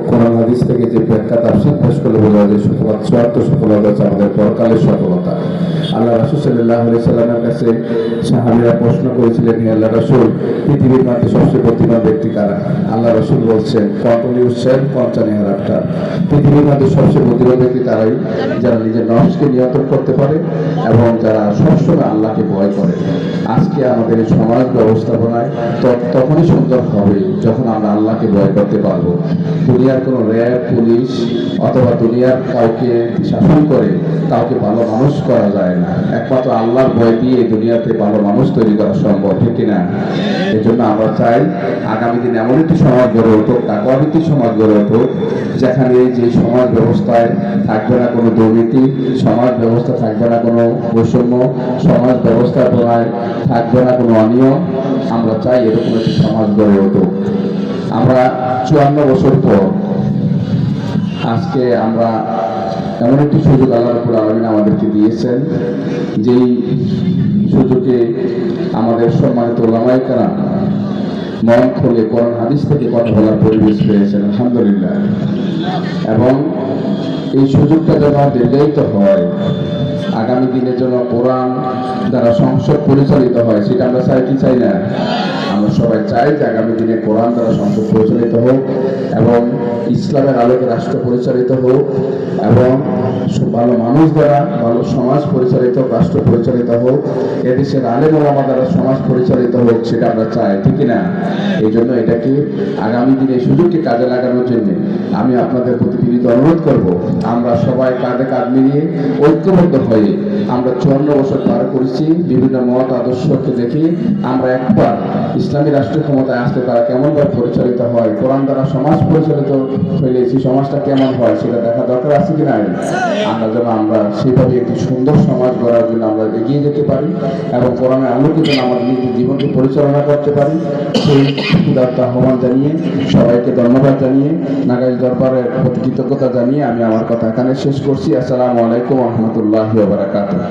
কোরআন হাদিস থেকে যে ব্যাখ্যা তাফসীর পেশ করলে বোঝা যায় চূড়ান্ত সফলতা হচ্ছে আমাদের পরকালের সফলতা। আল্লাহ রাসূল সাল্লাল্লাহু আলাইহি সাল্লামের কাছে সাহাবীরা প্রশ্ন করেছিলেন, হে আল্লাহ রাসূল, পৃথিবীর মধ্যে সবচেয়ে বুদ্ধিমান ব্যক্তি কারা? আল্লাহ রাসূল বলছেন, কন্ট্রোলি উৎসেন পঞ্চানি হারাপটা, পৃথিবীর মধ্যে সবচেয়ে বুদ্ধিমান ব্যক্তি তারাই যারা নিজের নফসকে নিয়ন্ত্রণ করতে পারে এবং যারা সবসময় আল্লাহকে ভয় করে। আজকে আমাদের এই সমাজ ব্যবস্থাপনায় তখনই সুন্দর হবে যখন আমরা আল্লাহকে ভয় করতে পারবো। দুনিয়ার কোনো র্যাব, পুলিশ অথবা দুনিয়ার কাউকে শাসন করে কাউকে ভালো মানুষ করা যায় না। একমাত্র আল্লাহর ভয় দিয়ে দুনিয়াতে ভালো মানুষ তৈরি করা সম্ভব, ঠিক কিনা? এই জন্য আমরা চাই আগামী দিন এমন একটি সমাজ গড়ে উঠুক, তাকওয়াভিত্তিক সমাজ গড়ে উঠুক, যেখানে যে সমাজ ব্যবস্থায় থাকবে না কোনো দুর্নীতি, সমাজ ব্যবস্থা থাকবে না কোনো বৈষম্য, সমাজ ব্যবস্থাপনায় থাকবে না কোনো অনিয়ম। আমরা চাই এরকম একটি সমাজ গড়ে উঠুক। আমরা 54 বছর পর আজকে আমরা এমন একটি সুযোগ আল্লাহ রাব্বুল আলামিন আমাদেরকে দিয়েছেন, যেই সুযোগে আমাদের সম্মানিত উলামায়ে কেরাম মন খুলে কোরআন হাদিস থেকে কথা বলার পরিবেশ পেয়েছেন, আলহামদুলিল্লাহ। এবং এই সুযোগটা যেন দীর্ঘায়িত হয়, আগামী দিনের জন্য কোরআন দ্বারা সংসদ পরিচালিত হয়, সেটা আমরা চাই কি চাই না? আমরা সবাই চাই যে আগামী দিনে কোরআন দ্বারা সংসদ পরিচালিত হোক এবং ইসলামের আলোকে রাষ্ট্র পরিচালিত হোক এবং ভালো মানুষ দ্বারা ভালো সমাজ পরিচালিত হোক, রাষ্ট্র পরিচালিত হোক, এদেশের আলেম ওলামা দ্বারা সমাজ পরিচালিত হোক, সেটা আমরা চাই, ঠিক না? এই জন্য এটাকে আগামী দিনে এই সুযোগকে কাজে লাগানোর জন্য আমি আপনাদের প্রতি বিনীত অনুরোধ করব, আমরা সবাই কাঁধে কাঁধ মিলিয়ে ঐক্যবদ্ধ হয়ে আমরা 54 বছর পার করেছি, বিভিন্ন মত আদর্শকে দেখি আমরা একবার ইসলামী রাষ্ট্র ক্ষমতায় আসতে তারা কেমনভাবে পরিচালিত হয়, কোরআন দ্বারা সমাজ পরিচালিত হইলে সেই সমাজটা কেমন হয় সেটা দেখা দরকার আছে কি নাই? আমরা যেন আমরা সেইভাবে একটি সুন্দর সমাজ গড়ার জন্য আমরা এগিয়ে যেতে পারি এবং কোরআনের আলোকে যেন আমাদের নিজের জীবনকে পরিচালনা করতে পারি, সেই ক্ষুধার্ত আহ্বান জানিয়ে সবাইকে ধন্যবাদ জানিয়ে নাগাইল দরবারের প্রতি কৃতজ্ঞতা জানিয়ে আমি আমার কথা এখানে শেষ করছি। আসসালামু আলাইকুম ওয়া রাহমাতুল্লাহি ওয়া বারাকাতুহু।